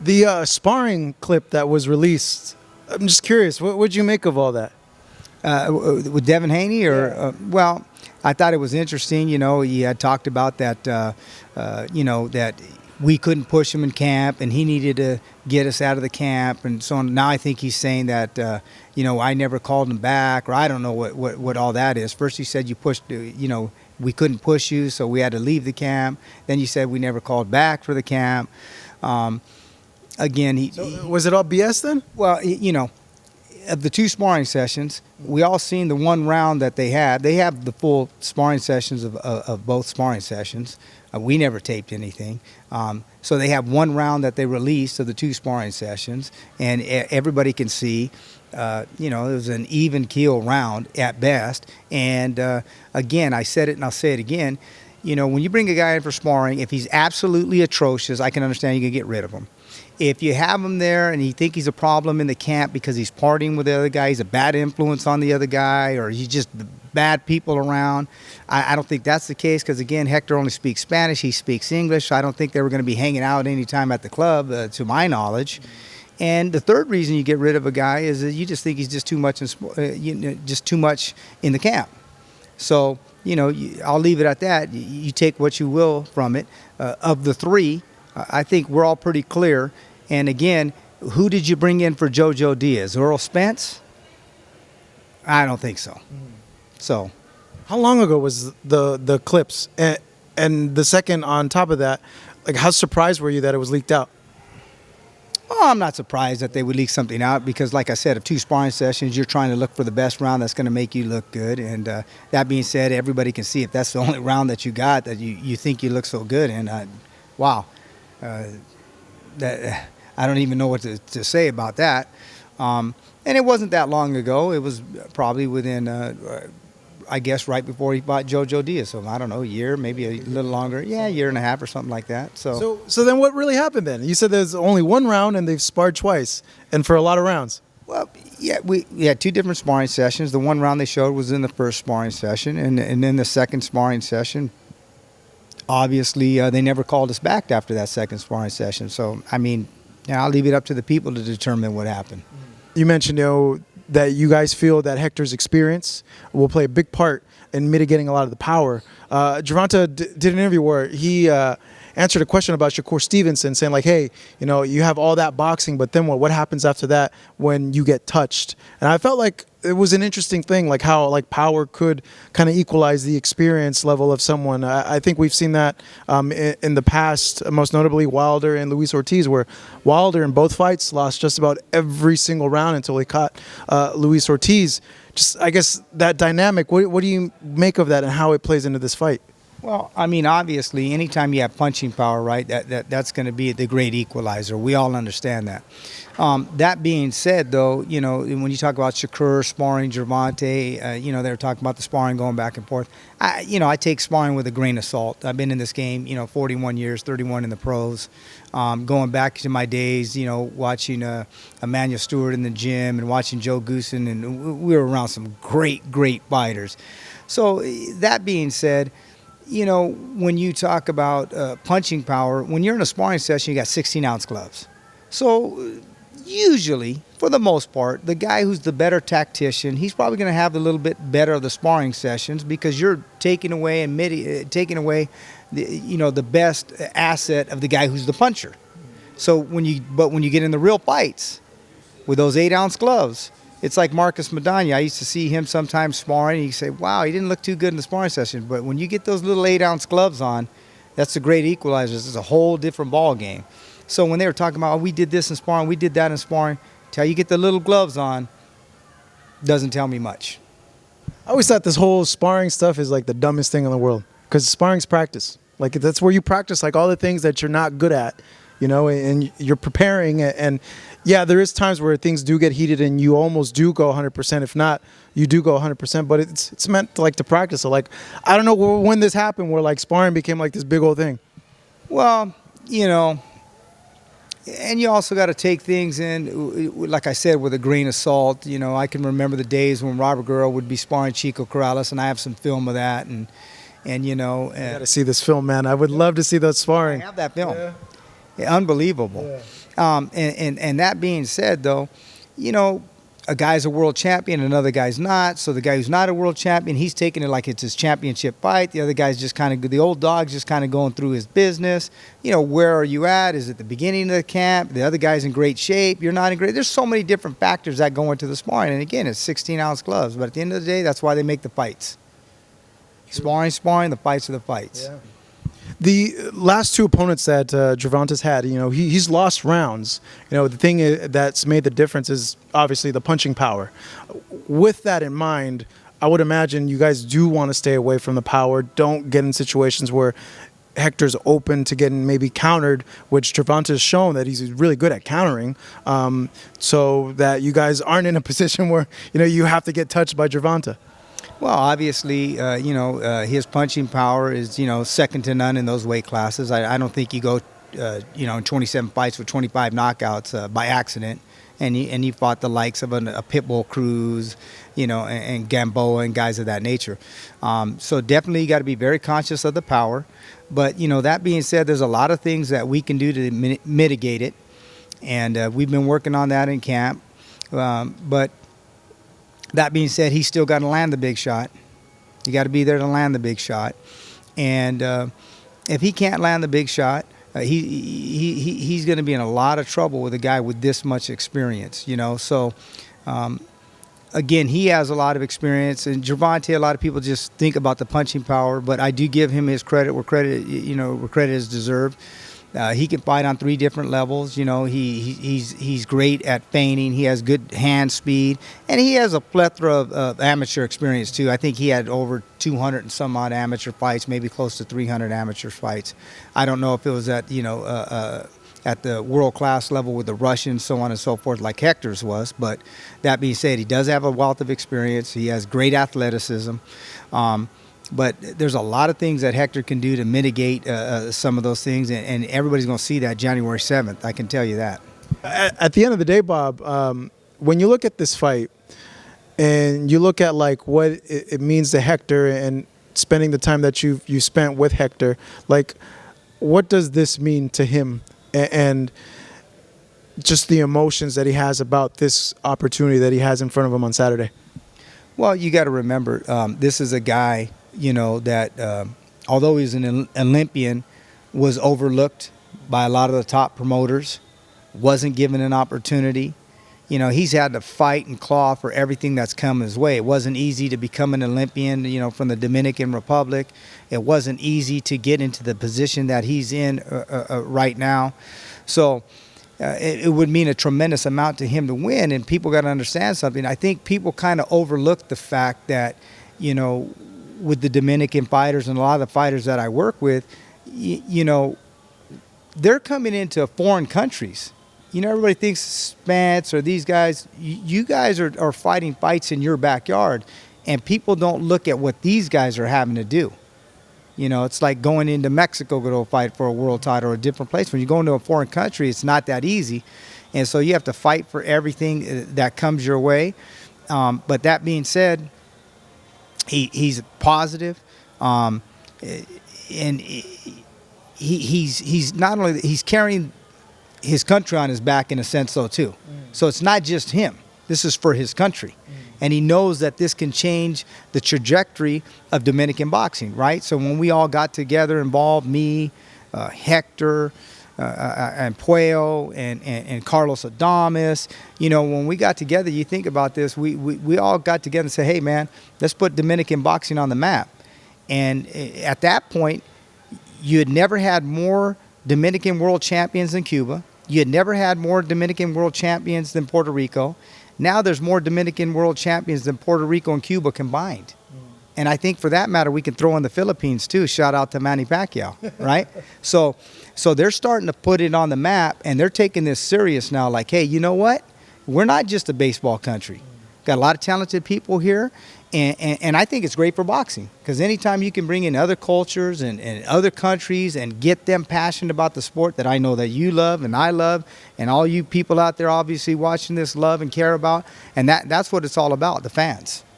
The sparring clip that was released, I'm just curious, what'd you make of all that? With Devin Haney, or well, I thought it was interesting. You know, he had talked about that. You know, that we couldn't push him in camp, and he needed to get us out of the camp, and so on. Now I think he's saying that you know, I never called him back, or I don't know what all that is. First you said you pushed, you know, we couldn't push you, so we had to leave the camp. Then you said we never called back for the camp. Again, Was it all BS then? well, you know, of the two sparring sessions, we all seen the one round that they had. They have the full sparring sessions of both sparring sessions. We never taped anything. So they have one round that they released of the two sparring sessions, and everybody can see, you know, it was an even keel round at best. And again, I said it and I'll say it again, you know, when you bring a guy in for sparring, if he's absolutely atrocious, I can understand you can get rid of him. If you have him there and you think he's a problem in the camp because he's partying with the other guy, he's a bad influence on the other guy, or he's just bad people around, I don't think that's the case, because, again, Hector only speaks Spanish. He speaks English. So I don't think they were going to be hanging out any time at the club, to my knowledge. And the third reason you get rid of a guy is that you just think he's just too much just too much in the camp. So, you know, I'll leave it at that. You take what you will from it. Of the three, I think we're all pretty clear. And again, who did you bring in for JoJo Diaz? Earl Spence? I don't think so. So, How long ago was the clips? And the second on top of that, like, how surprised were you that it was leaked out? well, I'm not surprised that they would leak something out because, like I said, of two sparring sessions, you're trying to look for the best round that's going to make you look good. And that being said, everybody can see if that's the only round that you got that you think you look so good. And wow, that I don't even know what to say about that. And it wasn't that long ago. It was probably within, I guess, right before he bought JoJo Diaz. So I don't know, a year, maybe a little longer. Yeah, a year and a half or something like that. So then what really happened then? You said there's only one round and they've sparred twice, and for a lot of rounds. Well, yeah, we had two different sparring sessions. The one round they showed was in the first sparring session, and then the second sparring session, obviously, they never called us back after that second sparring session. So, I mean, I'll leave it up to the people to determine what happened. You mentioned, that you guys feel that Hector's experience will play a big part in mitigating a lot of the power. Gervonta did an interview where he answered a question about Shakur Stevenson, saying like, hey, you have all that boxing, but then what happens after that when you get touched? And I felt like it was an interesting thing, like how like power could kind of equalize the experience level of someone. I think we've seen that in the past, most notably Wilder and Luis Ortiz, where Wilder in both fights lost just about every single round until he caught Luis Ortiz. Just, I guess, that dynamic, what do you make of that and how it plays into this fight? Well, I mean, obviously, anytime you have punching power, right, that's going to be the great equalizer. We all understand that. That being said, though, when you talk about Shakur sparring Gervonta, they were talking about the sparring going back and forth. I take sparring with a grain of salt. I've been in this game, 41 years, 31 in the pros. Going back to my days, watching Emmanuel Stewart in the gym and watching Joe Goosen, and we were around some great fighters. So that being said, when you talk about punching power, when you're in a sparring session, you got 16-ounce gloves. So usually, for the most part, the guy who's the better tactician, he's probably going to have a little bit better of the sparring sessions because you're taking away the best asset of the guy who's the puncher. So when you get in the real fights with those 8-ounce gloves, it's like Marcus Madonna. I used to see him sometimes sparring, and you say, wow, he didn't look too good in the sparring session. But when you get those little 8-ounce gloves on, that's a great equalizer. It's a whole different ball game. So when they were talking about, we did this in sparring, we did that in sparring, till you get the little gloves on, doesn't tell me much. I always thought this whole sparring stuff is like the dumbest thing in the world, because sparring's practice. Like, that's where you practice like all the things that you're not good at, and you're preparing. And yeah, there is times where things do get heated and you almost do go 100%. If not, you do go 100%. But it's meant to practice. So like, I don't know when this happened where like sparring became like this big old thing. Well, and you also got to take things in, like I said, with a grain of salt. I can remember the days when Robert Guerrero would be sparring Chico Corrales, and I have some film of that. And you got to see this film, man. I would love to see those sparring. I have that film. Yeah. Unbelievable. And that being said, though, you know, a guy's a world champion, another guy's not. So the guy who's not a world champion, he's taking it like it's his championship fight. The other guy's just kind of, the old dog's just kind of going through his business. You know, where are you at? Is it the beginning of the camp? The other guy's in great shape. You're not in great. There's so many different factors that go into the sparring. And again, it's 16-ounce gloves. But at the end of the day, that's why they make the fights. Sparring, the fights are the fights. Yeah. The last two opponents that Gervonta's had, you know, he's lost rounds. You know, the thing that's made the difference is obviously the punching power. With that in mind, I would imagine you guys do want to stay away from the power. Don't get in situations where Hector's open to getting maybe countered, which Gervonta's shown that he's really good at countering, so that you guys aren't in a position where, you know, you have to get touched by Gervonta. Well, obviously, you know, his punching power is, you know, second to none in those weight classes. I don't think you go, you know, in 27 fights with 25 knockouts by accident. And he fought the likes of a Pitbull Cruz, you know, and Gamboa and guys of that nature. So definitely you got to be very conscious of the power. But, you know, that being said, there's a lot of things that we can do to mitigate it. And we've been working on that in camp. But that being said, he's still got to land the big shot. You got to be there to land the big shot. And if he can't land the big shot, he's going to be in a lot of trouble with a guy with this much experience, you know. So, again, he has a lot of experience. And Gervonta, a lot of people just think about the punching power, but I do give him his credit where credit, you know, where credit is deserved. He can fight on 3 different levels. You know, he's great at feigning. He has good hand speed, and he has a plethora of amateur experience too. I think he had over 200 and some odd amateur fights, maybe close to 300 amateur fights. I don't know if it was at, you know, at the world class level with the Russians, so on and so forth, like Hector's was. But that being said, he does have a wealth of experience. He has great athleticism. But there's a lot of things that Hector can do to mitigate some of those things, and everybody's going to see that January 7th. I can tell you that. At the end of the day, Bob, when you look at this fight and you look at like what it means to Hector and spending the time that you spent with Hector, like what does this mean to him and just the emotions that he has about this opportunity that he has in front of him on Saturday? Well, you got to remember, this is a guy, you know, that although he's an Olympian, was overlooked by a lot of the top promoters, wasn't given an opportunity. You know, he's had to fight and claw for everything that's come his way. It wasn't easy to become an Olympian, you know, from the Dominican Republic. It wasn't easy to get into the position that he's in right now. So it would mean a tremendous amount to him to win, and people got to understand something. I think people kind of overlook the fact that, you know, with the Dominican fighters and a lot of the fighters that I work with, you know, they're coming into foreign countries. You know, everybody thinks Spence or these guys. You guys are fighting fights in your backyard, and people don't look at what these guys are having to do. You know, it's like going into Mexico to go fight for a world title or a different place. When you go into a foreign country, it's not that easy. And so you have to fight for everything that comes your way. But that being said, he's positive, and he's not only he's carrying his country on his back in a sense, though, too. So it's not just him. This is for his country. And he knows that this can change the trajectory of Dominican boxing, right? So when we all got together, involved, me, Hector, and Puello, and Carlos Adames, you know, when we got together, you think about this, we all got together and said, hey, man, let's put Dominican boxing on the map. And at that point, you had never had more Dominican world champions than Cuba. You had never had more Dominican world champions than Puerto Rico. Now there's more Dominican world champions than Puerto Rico and Cuba combined. And I think for that matter, we can throw in the Philippines too. Shout out to Manny Pacquiao, right? So they're starting to put it on the map, and they're taking this serious now. Like, hey, you know what? We're not just a baseball country. Got a lot of talented people here, and I think it's great for boxing, because anytime you can bring in other cultures and other countries and get them passionate about the sport that I know that you love and I love, and all you people out there obviously watching this love and care about, and that's what it's all about, the fans.